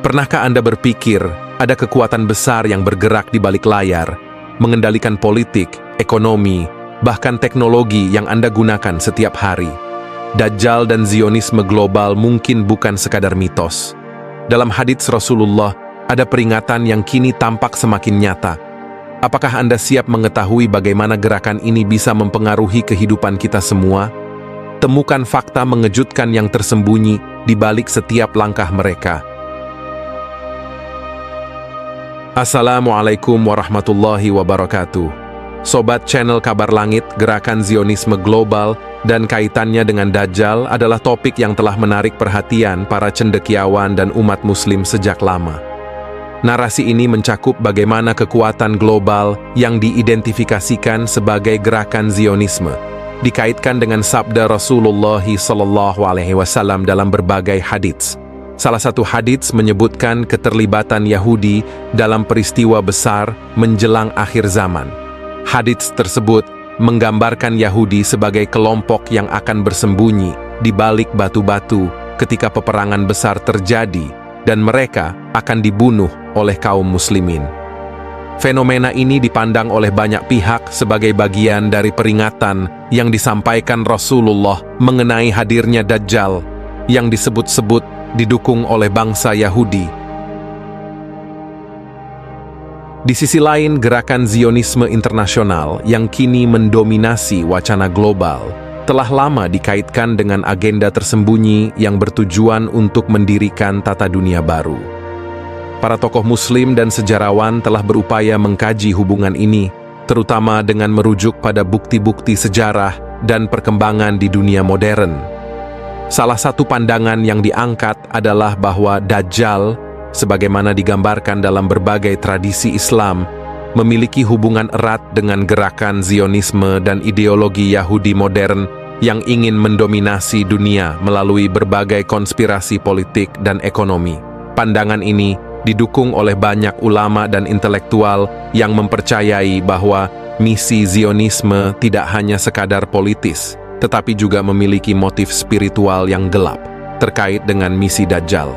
Pernahkah Anda berpikir ada kekuatan besar yang bergerak di balik layar, mengendalikan politik, ekonomi, bahkan teknologi yang Anda gunakan setiap hari? Dajjal dan Zionisme global mungkin bukan sekadar mitos. Dalam hadits Rasulullah, ada peringatan yang kini tampak semakin nyata. Apakah Anda siap mengetahui bagaimana gerakan ini bisa mempengaruhi kehidupan kita semua? Temukan fakta mengejutkan yang tersembunyi di balik setiap langkah mereka. Assalamualaikum warahmatullahi wabarakatuh. Sobat channel Kabar Langit, gerakan Zionisme global dan kaitannya dengan Dajjal adalah topik yang telah menarik perhatian para cendekiawan dan umat muslim sejak lama. Narasi ini mencakup bagaimana kekuatan global yang diidentifikasikan sebagai gerakan Zionisme dikaitkan dengan sabda Rasulullah SAW dalam berbagai hadits. Salah satu hadits menyebutkan keterlibatan Yahudi dalam peristiwa besar menjelang akhir zaman. Hadits tersebut menggambarkan Yahudi sebagai kelompok yang akan bersembunyi di balik batu-batu ketika peperangan besar terjadi dan mereka akan dibunuh oleh kaum muslimin. Fenomena ini dipandang oleh banyak pihak sebagai bagian dari peringatan yang disampaikan Rasulullah mengenai hadirnya Dajjal yang disebut-sebut didukung oleh bangsa Yahudi. Di sisi lain, gerakan Zionisme internasional yang kini mendominasi wacana global telah lama dikaitkan dengan agenda tersembunyi yang bertujuan untuk mendirikan tata dunia baru. Para tokoh muslim dan sejarawan telah berupaya mengkaji hubungan ini, terutama dengan merujuk pada bukti-bukti sejarah dan perkembangan di dunia modern. Salah satu pandangan yang diangkat adalah bahwa Dajjal, sebagaimana digambarkan dalam berbagai tradisi Islam, memiliki hubungan erat dengan gerakan Zionisme dan ideologi Yahudi modern yang ingin mendominasi dunia melalui berbagai konspirasi politik dan ekonomi. Pandangan ini didukung oleh banyak ulama dan intelektual yang mempercayai bahwa misi Zionisme tidak hanya sekadar politis, tetapi juga memiliki motif spiritual yang gelap terkait dengan misi Dajjal.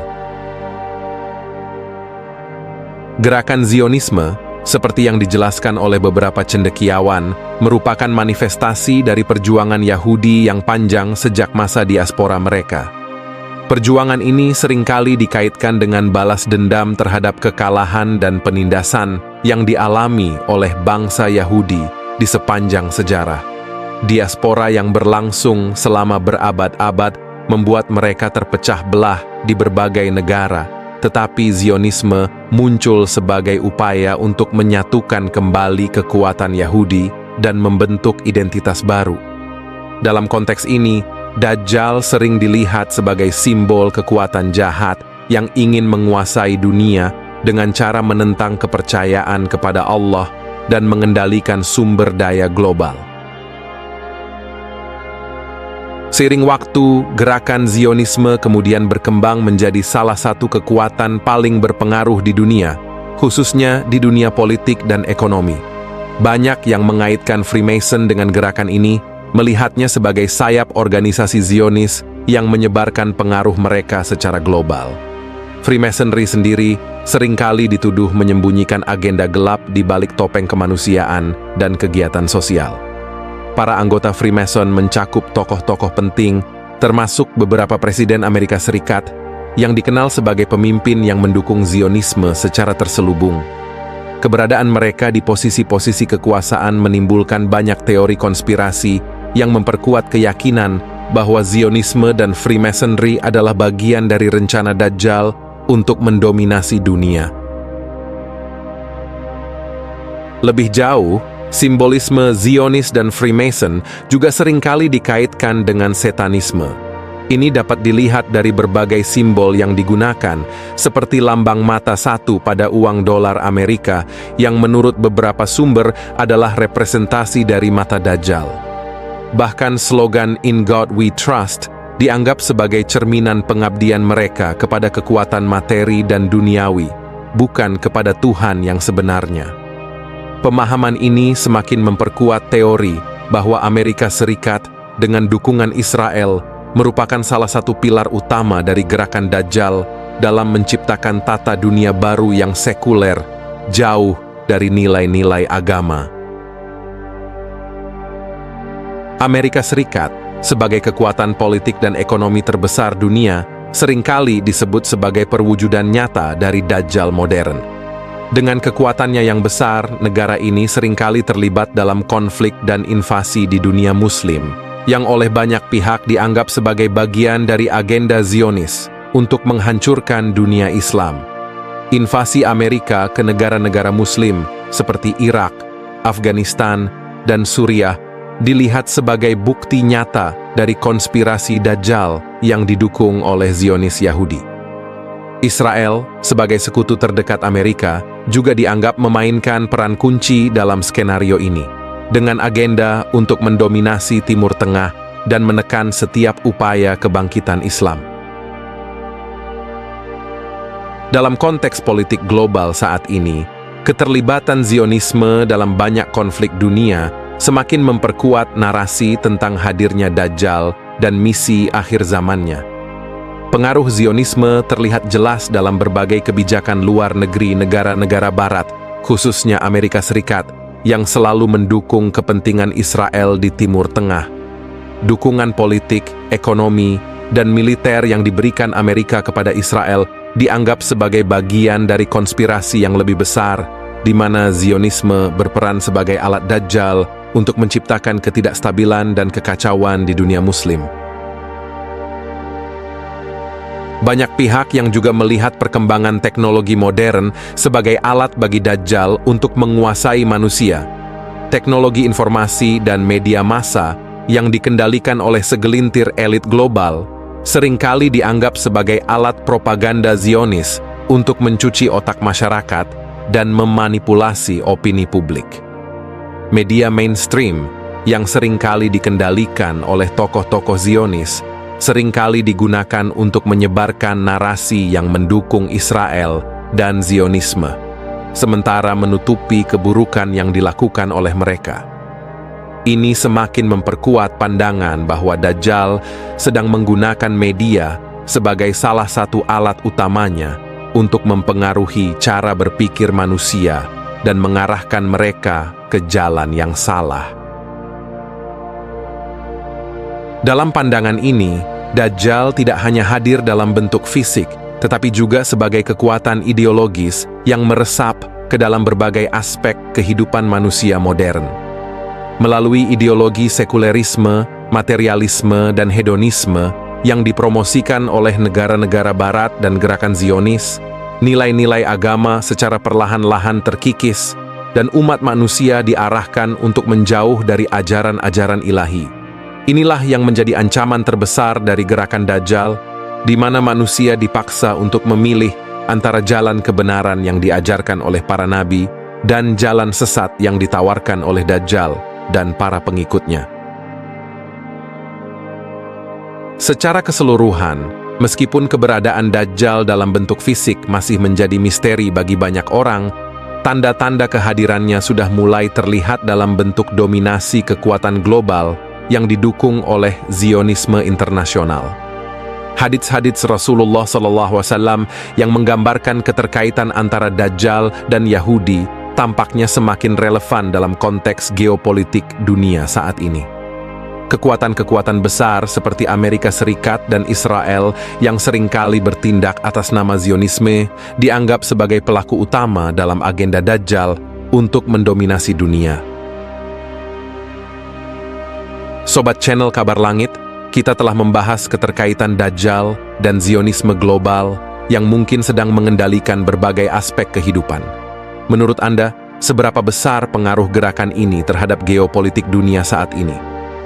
Gerakan Zionisme, seperti yang dijelaskan oleh beberapa cendekiawan, merupakan manifestasi dari perjuangan Yahudi yang panjang sejak masa diaspora mereka. Perjuangan ini seringkali dikaitkan dengan balas dendam terhadap kekalahan dan penindasan yang dialami oleh bangsa Yahudi di sepanjang sejarah. Diaspora yang berlangsung selama berabad-abad membuat mereka terpecah belah di berbagai negara, tetapi Zionisme muncul sebagai upaya untuk menyatukan kembali kekuatan Yahudi dan membentuk identitas baru. Dalam konteks ini, Dajjal sering dilihat sebagai simbol kekuatan jahat yang ingin menguasai dunia dengan cara menentang kepercayaan kepada Allah dan mengendalikan sumber daya global. Seiring waktu, gerakan Zionisme kemudian berkembang menjadi salah satu kekuatan paling berpengaruh di dunia, khususnya di dunia politik dan ekonomi. Banyak yang mengaitkan Freemason dengan gerakan ini, melihatnya sebagai sayap organisasi Zionis yang menyebarkan pengaruh mereka secara global. Freemasonry sendiri seringkali dituduh menyembunyikan agenda gelap di balik topeng kemanusiaan dan kegiatan sosial. Para anggota Freemason mencakup tokoh-tokoh penting, termasuk beberapa presiden Amerika Serikat, yang dikenal sebagai pemimpin yang mendukung Zionisme secara terselubung. Keberadaan mereka di posisi-posisi kekuasaan menimbulkan banyak teori konspirasi yang memperkuat keyakinan bahwa Zionisme dan Freemasonry adalah bagian dari rencana Dajjal untuk mendominasi dunia. Lebih jauh, simbolisme Zionis dan Freemason juga seringkali dikaitkan dengan setanisme. Ini dapat dilihat dari berbagai simbol yang digunakan, seperti lambang mata satu pada uang dolar Amerika, yang menurut beberapa sumber adalah representasi dari mata Dajjal. Bahkan slogan "In God We Trust" dianggap sebagai cerminan pengabdian mereka kepada kekuatan materi dan duniawi, bukan kepada Tuhan yang sebenarnya. Pemahaman ini semakin memperkuat teori bahwa Amerika Serikat dengan dukungan Israel merupakan salah satu pilar utama dari gerakan Dajjal dalam menciptakan tata dunia baru yang sekuler, jauh dari nilai-nilai agama. Amerika Serikat, sebagai kekuatan politik dan ekonomi terbesar dunia, seringkali disebut sebagai perwujudan nyata dari Dajjal modern. Dengan kekuatannya yang besar, negara ini seringkali terlibat dalam konflik dan invasi di dunia Muslim, yang oleh banyak pihak dianggap sebagai bagian dari agenda Zionis untuk menghancurkan dunia Islam. Invasi Amerika ke negara-negara Muslim seperti Irak, Afghanistan, dan Suriah dilihat sebagai bukti nyata dari konspirasi Dajjal yang didukung oleh Zionis Yahudi. Israel, sebagai sekutu terdekat Amerika, juga dianggap memainkan peran kunci dalam skenario ini, dengan agenda untuk mendominasi Timur Tengah dan menekan setiap upaya kebangkitan Islam. Dalam konteks politik global saat ini, keterlibatan Zionisme dalam banyak konflik dunia semakin memperkuat narasi tentang hadirnya Dajjal dan misi akhir zamannya. Pengaruh Zionisme terlihat jelas dalam berbagai kebijakan luar negeri negara-negara Barat, khususnya Amerika Serikat, yang selalu mendukung kepentingan Israel di Timur Tengah. Dukungan politik, ekonomi, dan militer yang diberikan Amerika kepada Israel dianggap sebagai bagian dari konspirasi yang lebih besar, di mana Zionisme berperan sebagai alat Dajjal untuk menciptakan ketidakstabilan dan kekacauan di dunia Muslim. Banyak pihak yang juga melihat perkembangan teknologi modern sebagai alat bagi Dajjal untuk menguasai manusia. Teknologi informasi dan media massa yang dikendalikan oleh segelintir elit global seringkali dianggap sebagai alat propaganda Zionis untuk mencuci otak masyarakat dan memanipulasi opini publik. Media mainstream yang seringkali dikendalikan oleh tokoh-tokoh Zionis seringkali digunakan untuk menyebarkan narasi yang mendukung Israel dan Zionisme, sementara menutupi keburukan yang dilakukan oleh mereka. Ini semakin memperkuat pandangan bahwa Dajjal sedang menggunakan media sebagai salah satu alat utamanya untuk mempengaruhi cara berpikir manusia dan mengarahkan mereka ke jalan yang salah. Dalam pandangan ini, Dajjal tidak hanya hadir dalam bentuk fisik, tetapi juga sebagai kekuatan ideologis yang meresap ke dalam berbagai aspek kehidupan manusia modern. Melalui ideologi sekulerisme, materialisme, dan hedonisme yang dipromosikan oleh negara-negara Barat dan gerakan Zionis, nilai-nilai agama secara perlahan-lahan terkikis, dan umat manusia diarahkan untuk menjauh dari ajaran-ajaran ilahi. Inilah yang menjadi ancaman terbesar dari gerakan Dajjal, di mana manusia dipaksa untuk memilih antara jalan kebenaran yang diajarkan oleh para nabi dan jalan sesat yang ditawarkan oleh Dajjal dan para pengikutnya. Secara keseluruhan, meskipun keberadaan Dajjal dalam bentuk fisik masih menjadi misteri bagi banyak orang, tanda-tanda kehadirannya sudah mulai terlihat dalam bentuk dominasi kekuatan global yang didukung oleh Zionisme internasional. Hadits-hadits Rasulullah SAW yang menggambarkan keterkaitan antara Dajjal dan Yahudi tampaknya semakin relevan dalam konteks geopolitik dunia saat ini. Kekuatan-kekuatan besar seperti Amerika Serikat dan Israel yang seringkali bertindak atas nama Zionisme dianggap sebagai pelaku utama dalam agenda Dajjal untuk mendominasi dunia. Sobat channel Kabar Langit, kita telah membahas keterkaitan Dajjal dan Zionisme global yang mungkin sedang mengendalikan berbagai aspek kehidupan. Menurut Anda, seberapa besar pengaruh gerakan ini terhadap geopolitik dunia saat ini?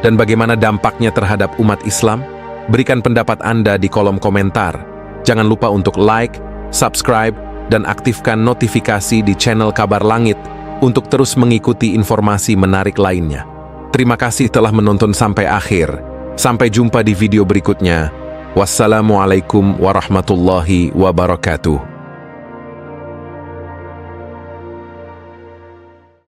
Dan bagaimana dampaknya terhadap umat Islam? Berikan pendapat Anda di kolom komentar. Jangan lupa untuk like, subscribe, dan aktifkan notifikasi di channel Kabar Langit untuk terus mengikuti informasi menarik lainnya. Terima kasih telah menonton sampai akhir. Sampai jumpa di video berikutnya. Wassalamualaikum warahmatullahi wabarakatuh.